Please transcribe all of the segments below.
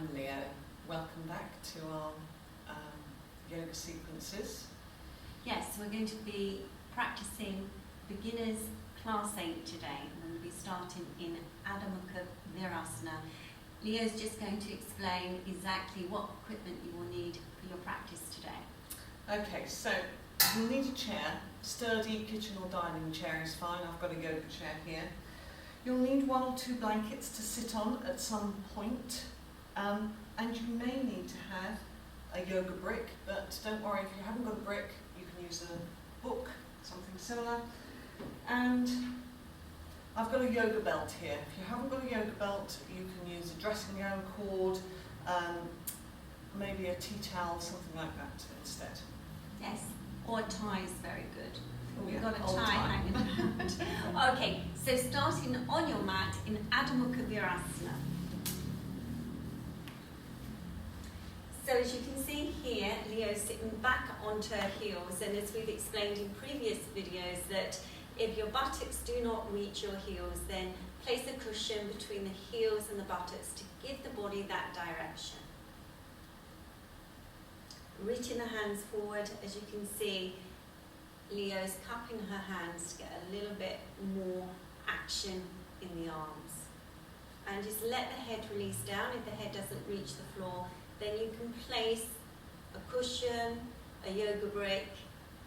I'm Leo. Welcome back to our yoga sequences. Yes, we're going to be practicing beginners class 8 today, and we'll be starting in Adho Mukha Svanasana. Leo's just going to explain exactly what equipment you will need for your practice today. Okay, so you'll need a chair. Sturdy kitchen or dining chair is fine. I've got a yoga chair here. You'll need 1 or 2 blankets to sit on at some point, and you may need to have a yoga brick, but don't worry, if you haven't got a brick, you can use a book, something similar. And I've got a yoga belt here. If you haven't got a yoga belt, you can use a dressing gown cord, maybe a tea towel, something like that instead. Yes, or a tie is very good. Oh, We've yeah, got a old tie tie. hanging out. Okay, so starting on your mat in Adho Mukha Svanasana. So as you can see here, Leo's sitting back onto her heels, and as we've explained in previous videos, that if your buttocks do not reach your heels, then place a cushion between the heels and the buttocks to give the body that direction. Reaching the hands forward, as you can see, Leo's cupping her hands to get a little bit more action in the arms. And just let the head release down. If the head doesn't reach the floor, then you can place a cushion, a yoga brick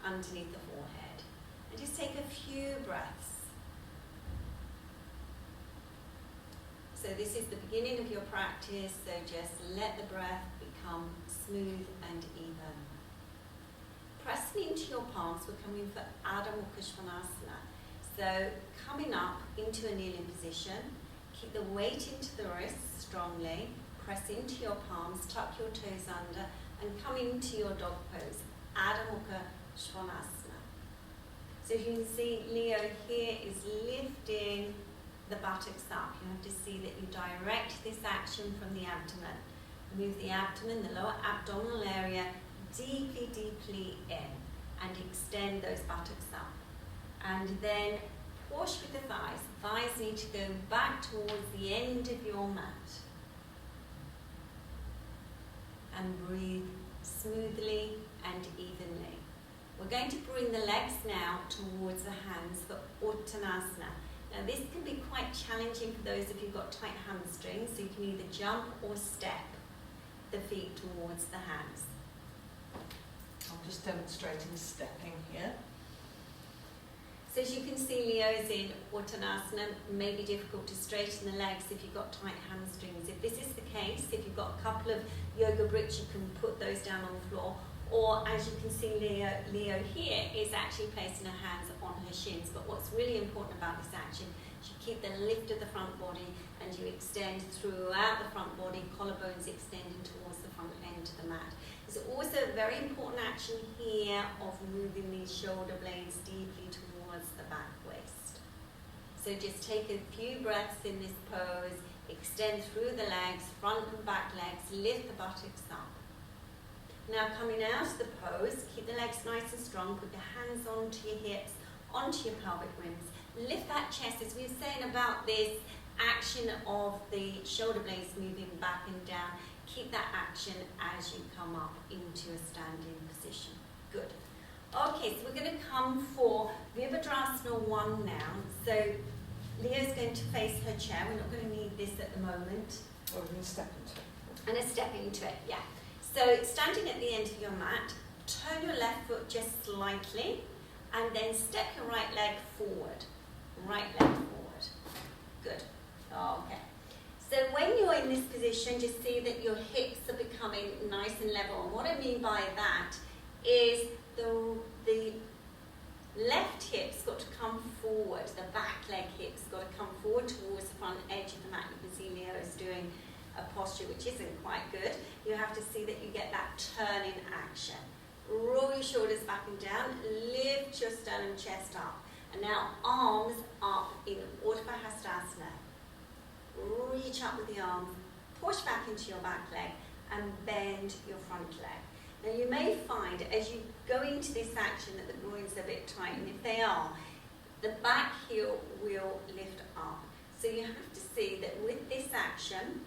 underneath the forehead. And just take a few breaths. So this is the beginning of your practice, so just let the breath become smooth and even. Pressing into your palms, we're coming for Adho Mukha Svanasana. So coming up into a kneeling position, keep the weight into the wrists strongly, press into your palms, tuck your toes under, and come into your dog pose, Adho Mukha Svanasana. So you can see Leo here is lifting the buttocks up. You have to see that you direct this action from the abdomen. Move the abdomen, the lower abdominal area, deeply, deeply in, and extend those buttocks up. And then push with the thighs. The thighs need to go back towards the end of your mat. And breathe smoothly and evenly. We're going to bring the legs now towards the hands for Uttanasana. Now this can be quite challenging for those of you who've got tight hamstrings, so you can either jump or step the feet towards the hands. I'm just demonstrating stepping here. So as you can see, Leo's in Uttanasana. It may be difficult to straighten the legs if you've got tight hamstrings. If this is the case, if you've got a couple of yoga bricks, you can put those down on the floor. Or as you can see, Leo here is actually placing her hands on her shins. But what's really important about this action is you keep the lift of the front body and you extend throughout the front body, collarbones extending towards the front end of the mat. There's also a very important action here of moving these shoulder blades deeply towards the back waist. So just take a few breaths in this pose, extend through the legs, front and back legs, lift the buttocks up. Now coming out of the pose, keep the legs nice and strong, put your hands onto your hips, onto your pelvic rims, lift that chest, as we were saying about this action of the shoulder blades moving back and down. Keep that action as you come up into a standing position. Good. Okay, so we're going to come for Virabhadrasana I now. So Leo's going to face her chair. We're not going to need this at the moment. Or we can step into it. And a step into it, yeah. So standing at the end of your mat, turn your left foot just slightly, and then step your right leg forward. Right leg forward. Good. Okay. So when you're in this position, just see that your hips are becoming nice and level. And what I mean by that is the left hip's got to come forward, the back leg hip's got to come forward towards the front edge of the mat. You can see Leo is doing a posture which isn't quite good. You have to see that you get that turning action. Roll your shoulders back and down, lift your sternum chest up. And now arms up in Virabhadrasana. Reach up with the arms, push back into your back leg and bend your front leg. Now you may find as you go into this action that the groins are a bit tight, and if they are, the back heel will lift up. So you have to see that with this action,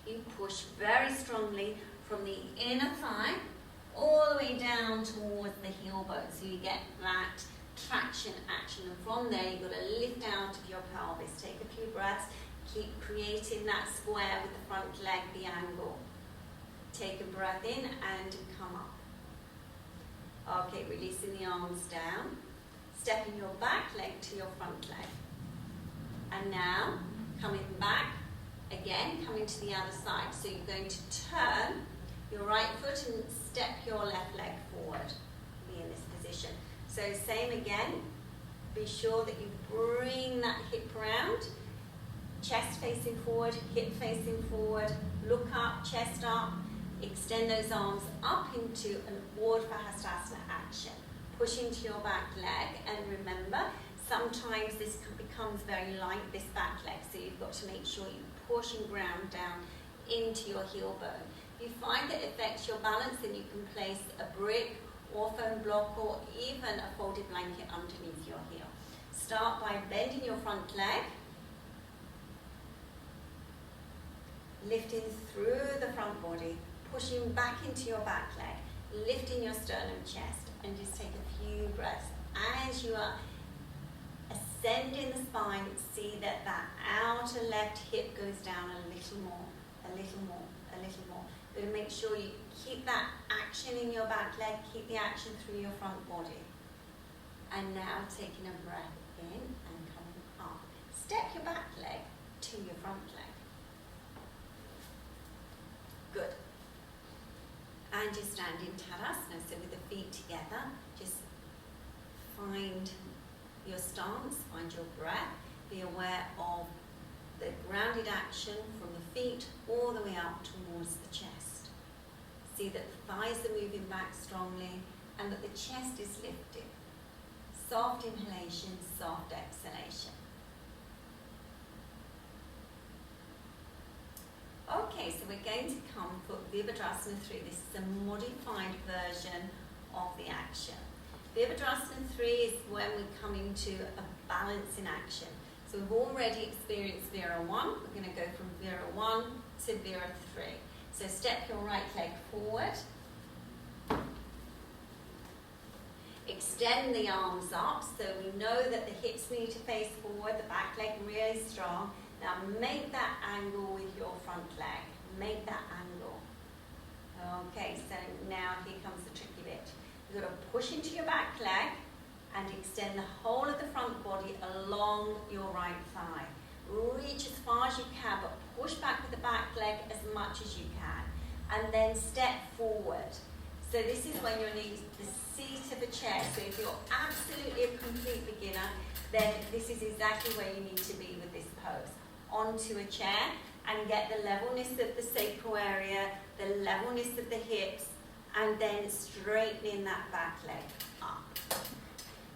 you push very strongly from the inner thigh all the way down towards the heel bone. So you get that traction action. And from there, you've got to lift out of your pelvis. Take a few breaths. Keep creating that square with the front leg, the angle. Take a breath in and come up. Okay, releasing the arms down. Stepping your back leg to your front leg. And now, coming back, again, coming to the other side. So you're going to turn your right foot and step your left leg forward. Be in this position. So same again. Be sure that you bring that hip round. Chest facing forward, hip facing forward. Look up, chest up. Extend those arms up into an Virabhadrasana action. Push into your back leg, and remember, sometimes this becomes very light, this back leg, so you've got to make sure you push and ground down into your heel bone. If you find that it affects your balance, then you can place a brick or foam block or even a folded blanket underneath your heel. Start by bending your front leg, lifting through the front body, pushing back into your back leg, lifting your sternum chest, and just take a few breaths. As you are ascending the spine, see that that outer left hip goes down a little more, a little more, a little more. But make sure you keep that action in your back leg, keep the action through your front body. And now taking a breath in and coming up. Step your back leg to your front leg. Good. And just stand in Tadasana, so with the feet together, just find your stance, find your breath, be aware of the grounded action from the feet all the way up towards the chest. See that the thighs are moving back strongly and that the chest is lifted. Soft inhalation, soft exhalation. Okay, so we're going to come for Virabhadrasana III. This is a modified version of the action. Virabhadrasana III is when we come into a balance in action. So we've already experienced Vira 1. We're going to go from Vira 1 to Vira 3. So step your right leg forward. Extend the arms up, so we know that the hips need to face forward, the back leg really strong. Now make that angle with your front leg. Make that angle. Okay, so now here comes the tricky bit. You've got to push into your back leg and extend the whole of the front body along your right thigh. Reach as far as you can, but push back with the back leg as much as you can. And then step forward. So this is when you'll need the seat of a chair. So if you're absolutely a complete beginner, then this is exactly where you need to be with this pose. Onto a chair and get the levelness of the sacral area, the levelness of the hips, and then straightening that back leg up.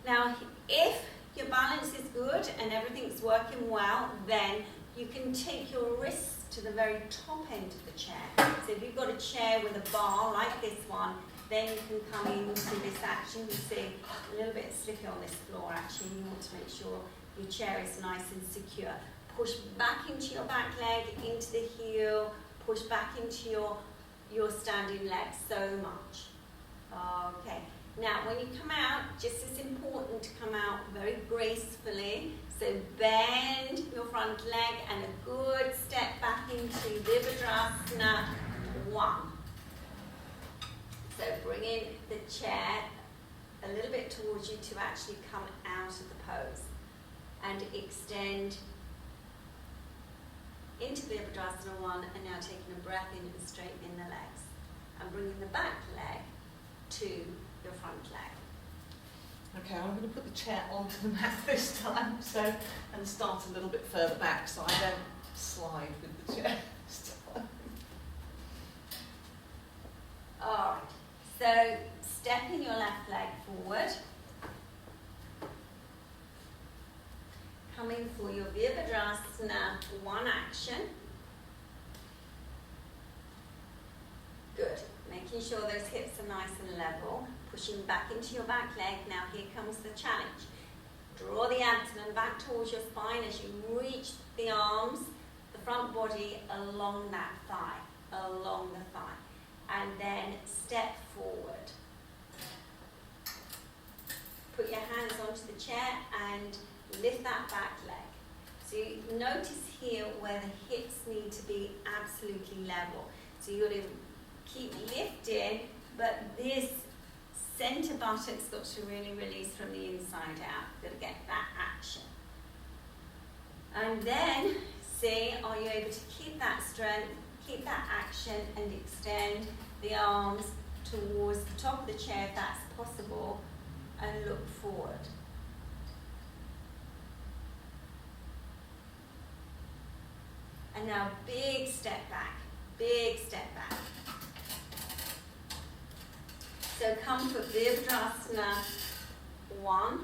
Now, if your balance is good and everything's working well, then you can take your wrists to the very top end of the chair. So if you've got a chair with a bar like this one, then you can come into this action. You see a little bit slippy on this floor actually. You want to make sure your chair is nice and secure. Push back into your back leg, into the heel, push back into your standing leg so much. Okay, now when you come out, just as important to come out very gracefully. So bend your front leg and a good step back into Virabhadrasana I. So bringing the chair a little bit towards you to actually come out of the pose. And extend into Virabhadrasana I, and now taking a breath in and straightening the legs. And bringing the back leg to your front leg. Okay, I'm going to put the chair onto the mat this time, and start a little bit further back so I don't slide with the chair this time. Alright, so stepping your left leg forward. Coming for your Virabhadrasana I action. Good. Making sure those hips are nice and level. Pushing back into your back leg. Now here comes the challenge. Draw the abdomen back towards your spine as you reach the arms, the front body along that thigh, along the thigh. And then step forward. Put your hands onto the chair and lift that back leg. So you notice here where the hips need to be absolutely level. So you've got to keep lifting, but this center buttock's got to really release from the inside out. You've got to get that action. And then, see, are you able to keep that strength, keep that action, and extend the arms towards the top of the chair if that's possible, and look forward. And now big step back, big step back. So come for Virabhadrasana I.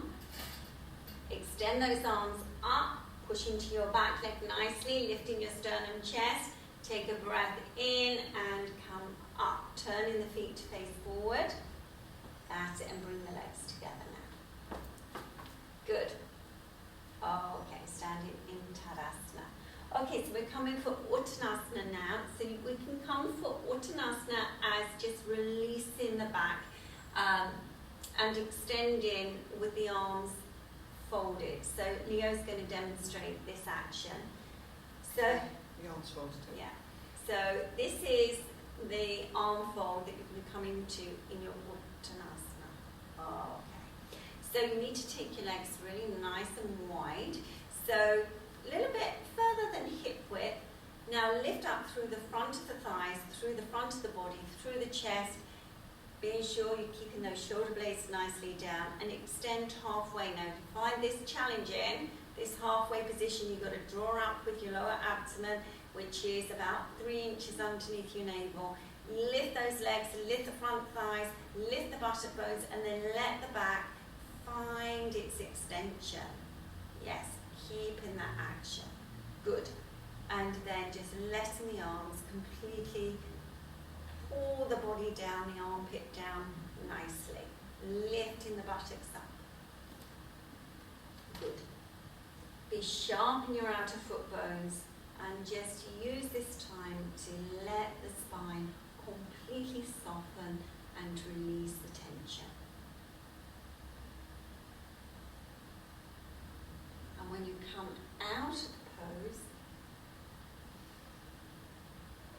Extend those arms up, push into your back leg nicely, lifting your sternum chest. Take a breath in and come up. Turning the feet to face forward. That's it, and bring the legs together now. Good. Okay, standing in Tadasana. Okay, so we're coming for Uttanasana now. So we can come for Uttanasana as just releasing the back and extending with the arms folded. So Leo's going to demonstrate this action. So The arms folded. yeah. So this is the arm fold that you're coming to in your Uttanasana. Okay. So you need to take your legs really nice and wide. So a little bit further than hip width. Now lift up through the front of the thighs, through the front of the body, through the chest, being sure you're keeping those shoulder blades nicely down, and extend halfway. Now if you find this challenging, this halfway position, you've got to draw up with your lower abdomen, which is about 3 inches underneath your navel. Lift those legs, lift the front thighs, lift the buttock bones, and then let the back find its extension. Yes, keep in that action. Good. And then just letting the arms completely pull the body down, the armpit down nicely. Lifting the buttocks up. Good. Be sharp in your outer foot bones and just use this time to let the spine completely soften and release the tension. And when you come out of the pose,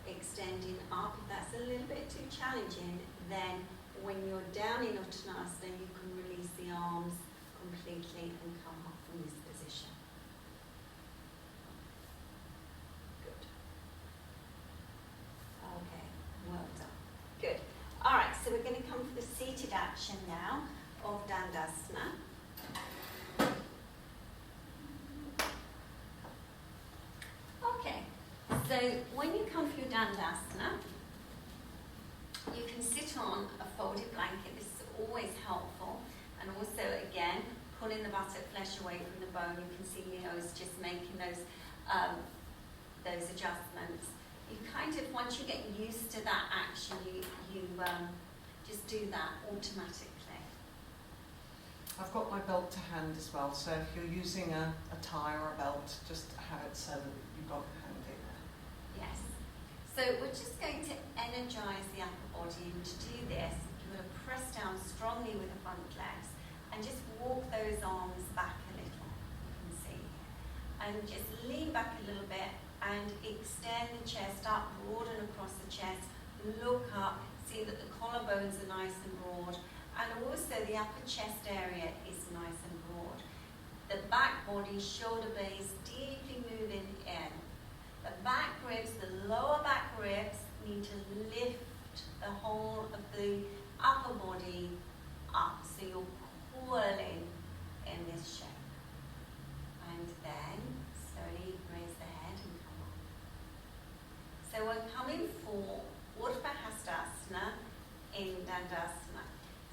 extending up, if that's a little bit too challenging, then when you're down in Uttanasana, you can release the arms completely and come up from this position. Good. Okay, well done. Good. All right, so we're going to come for the seated action now of Dandasana. Okay, so when you come for your Dandasana, you can sit on a folded blanket. This is always helpful. And also, again, pulling the buttock flesh away from the bone. You can see Leo's just making those adjustments. You kind of, once you get used to that action, you just do that automatically. I've got my belt to hand as well, so if you're using a tie or a belt, just have it so that you've got it handy there. Yes. So we're just going to energize the upper body, and to do this, you're going to press down strongly with the front legs and just walk those arms back a little, you can see. And just lean back a little bit and extend the chest up, broaden across the chest, look up, see that the collarbones are nice and broad, and also the upper chest area is nice and broad. The back body, shoulder blades deeply moving in. The back ribs, the lower back ribs need to lift the whole of the upper body up. So you're whirling in this shape. And then slowly raise the head and come up. So we're coming for Virabhadrasana in Dandasana.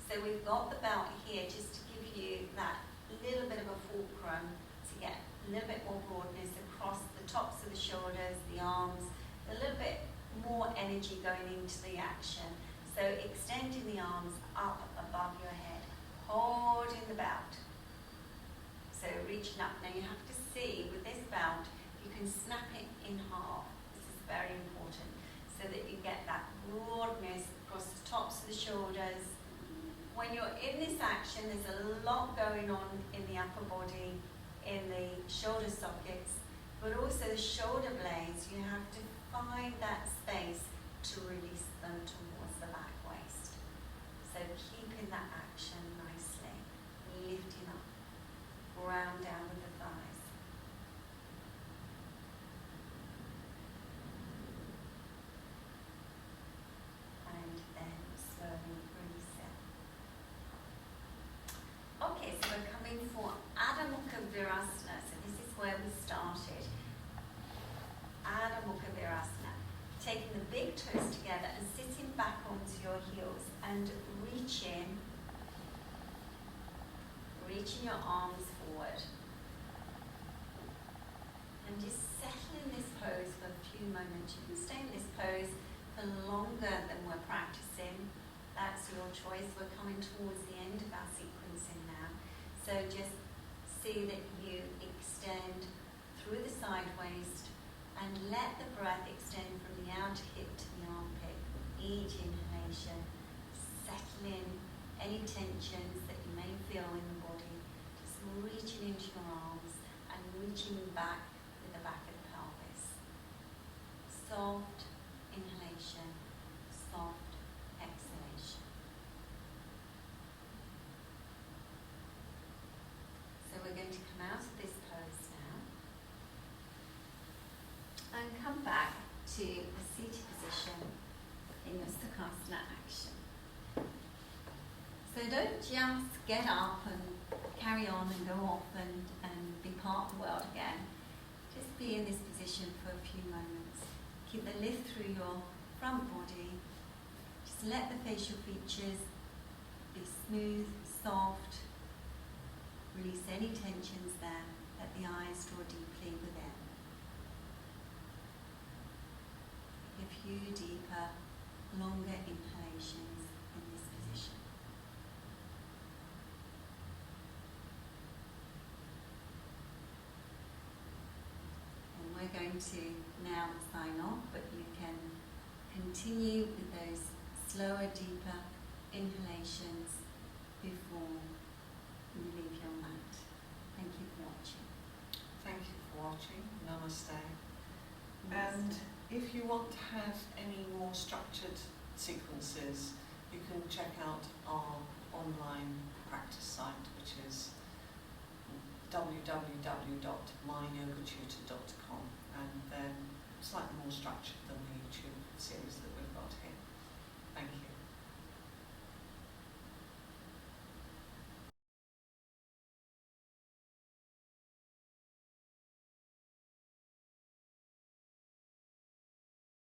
So we've got the belt here just to give you that little bit of a fulcrum to get a little bit more broadness across the tops of the shoulders, the arms, a little bit more energy going into the action. So extending the arms up above your head, holding the belt. So reaching up. Now you have to see with this belt, you can snap it in half. shoulders. When you're in this action, there's a lot going on in the upper body, in the shoulder sockets, but also the shoulder blades. You have to find that space to release them towards the back waist. So keeping that action nicely, lifting up, round down with the thighs. And then slowly release it. Okay, so we're coming for Adho Mukha Svanasana. So this is where we started. Adho Mukha Svanasana. Taking the big toes together and sitting back onto your heels and reaching your arms forward. And just settle in this pose for a few moments. You can stay in this pose for longer than we're practicing. That's your choice. We're coming towards the end of our sequencing now. So just see that you extend through the side waist and let the breath extend from the outer hip to the armpit. Each inhalation, settling any tensions that you may feel in the body. Just reaching into your arms and reaching back with the back of the pelvis. Soft inhalation, soft exhalation. So we're going to come out of this pose now and come back to a seated position in your Sukhasana action. So don't just get up and carry on and go off and be part of the world again. Just be in this position for a few moments. Keep the lift through your front body. Just let the facial features be smooth, soft. Release any tensions there. Let the eyes draw deeply within. A few deeper, longer inhalations in this position. And we're going to now sign off, but you can continue with those slower, deeper inhalations before you leave your mat. Thank you for watching. Thank you for watching. Namaste. And if you want to have any more structured sequences, you can check out our online practice site, which is www.myyogatutor.com, and they're slightly more structured than the YouTube series that we've got here.